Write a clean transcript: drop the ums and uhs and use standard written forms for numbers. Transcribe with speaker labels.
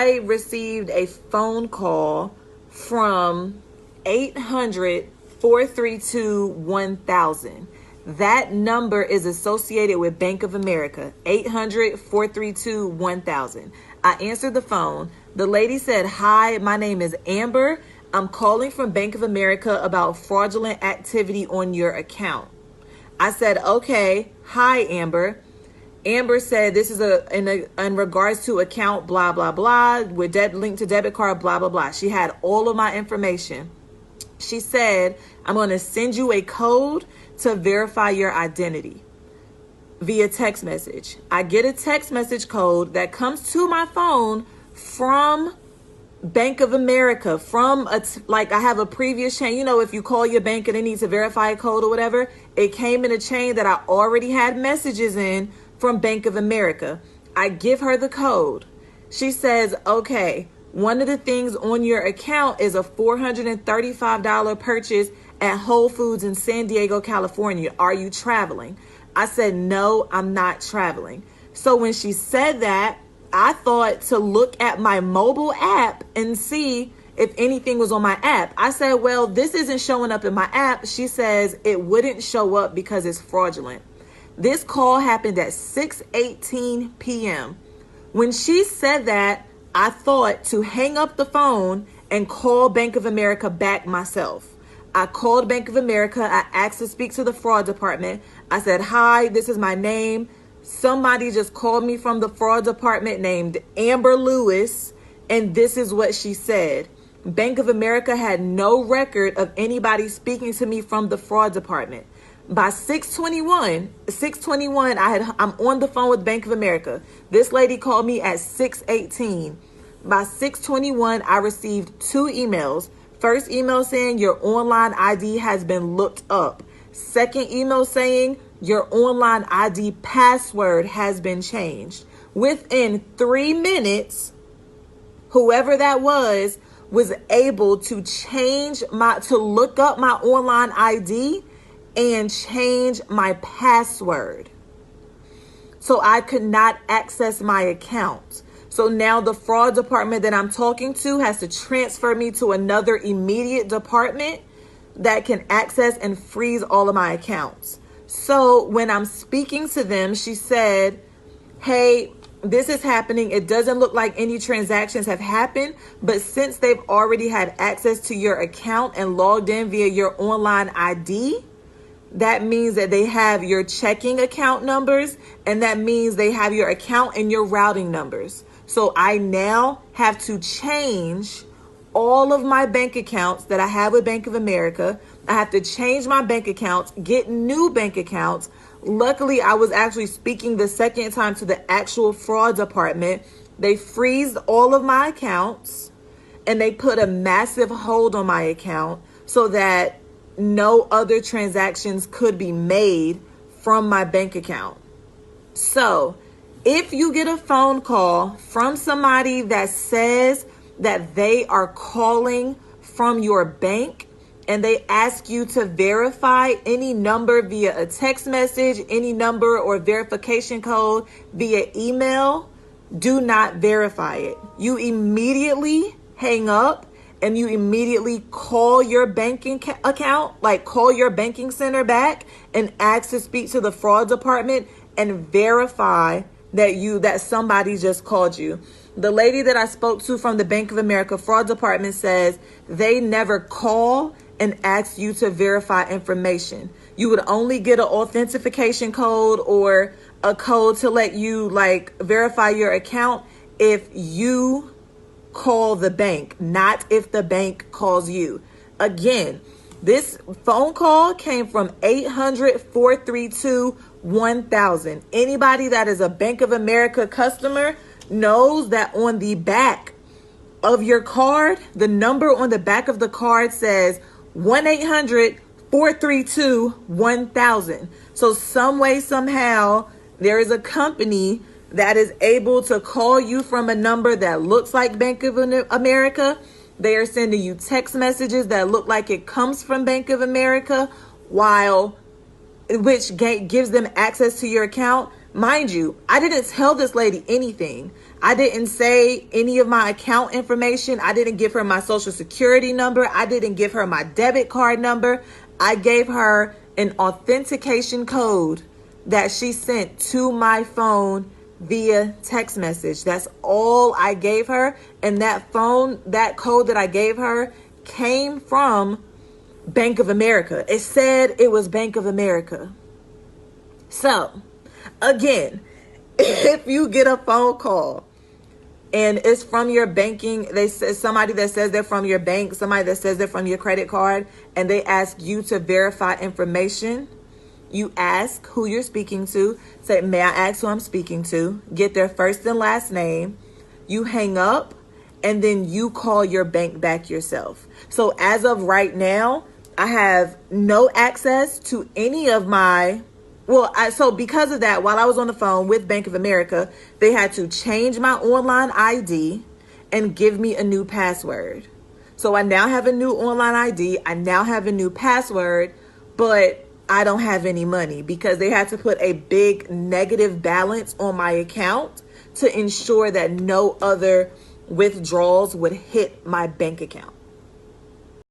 Speaker 1: I received a phone call from 800-432-1000. That number is associated with Bank of America, 800-432-1000. I answered the phone. The lady said, "Hi, my name is Amber. I'm calling from Bank of America about fraudulent activity on your account." I said, "Okay. Hi, Amber." Amber said, "This is in regards to account blah, blah, blah, with link to debit card, blah, blah, blah." She had all of my information. She said, "I'm going to send you a code to verify your identity via text message." I get a text message code that comes to my phone from Bank of America, I have a previous chain. You know, if you call your bank and they need to verify a code or whatever, it came in a chain that I already had messages in from Bank of America. I give her the code. She says, "Okay, one of the things on your account is a $435 purchase at Whole Foods in San Diego, California. Are you traveling?" I said, "No, I'm not traveling." So when she said that, I thought to look at my mobile app and see if anything was on my app. I said, "Well, this isn't showing up in my app." She says it wouldn't show up because it's fraudulent. This call happened at 6:18 p.m. When she said that, I thought to hang up the phone and call Bank of America back myself. I called Bank of America. I asked to speak to the fraud department. I said, "Hi, this is my name. Somebody just called me from the fraud department named Amber Lewis, and this is what she said." Bank of America had no record of anybody speaking to me from the fraud department. By 6:21, I'm on the phone with Bank of America. This lady called me at 6:18. By 6:21, I received 2 emails. First email saying your online ID has been looked up. Second email saying your online ID password has been changed. Within 3 minutes, whoever that was able to look up my online ID and change my password. So I could not access my account. So now the fraud department that I'm talking to has to transfer me to another immediate department that can access and freeze all of my accounts. So when I'm speaking to them, she said, "Hey, this is happening. It doesn't look like any transactions have happened, but since they've already had access to your account and logged in via your online ID, that means that they have your checking account numbers, and that means they have your account and your routing numbers. So I now have to change all of my bank accounts that I have with Bank of America. I have to change my bank accounts, get new bank accounts." Luckily, I was actually speaking the second time to the actual fraud department. They freezed all of my accounts and they put a massive hold on my account so that no other transactions could be made from my bank account. So if you get a phone call from somebody that says that they are calling from your bank and they ask you to verify any number via a text message, any number or verification code via email, do not verify it. You immediately hang up and you immediately call your banking account, call your banking center back and ask to speak to the fraud department and verify that somebody just called you. The lady that I spoke to from the Bank of America fraud department says they never call and ask you to verify information. You would only get an authentication code or a code to let you verify your account if you call the bank, not if the bank calls you. Again, this phone call came from 800-432-1000. Anybody that is a Bank of America customer knows that on the back of your card, the number on the back of the card says 1-800-432-1000. So some way, somehow, there is a company that is able to call you from a number that looks like Bank of America. They are sending you text messages that look like it comes from Bank of America, which gives them access to your account. Mind you, I didn't tell this lady anything. I didn't say any of my account information. I didn't give her my social security number. I didn't give her my debit card number. I gave her an authentication code that she sent to my phone via text message. That's all I gave her. And that code that I gave her came from Bank of America. It said it was Bank of America. So, again, if you get a phone call and it's from your banking, they say somebody that says they're from your bank, somebody that says they're from your credit card, and they ask you to verify information, you ask who you're speaking to. Say, may I ask who I'm speaking to? Get their first and last name. You hang up, and then you call your bank back yourself. So as of right now, I have no access to any of my, so because of that, while I was on the phone with Bank of America, they had to change my online ID and give me a new password. So I now have a new online ID. I now have a new password, but I don't have any money because they had to put a big negative balance on my account to ensure that no other withdrawals would hit my bank account.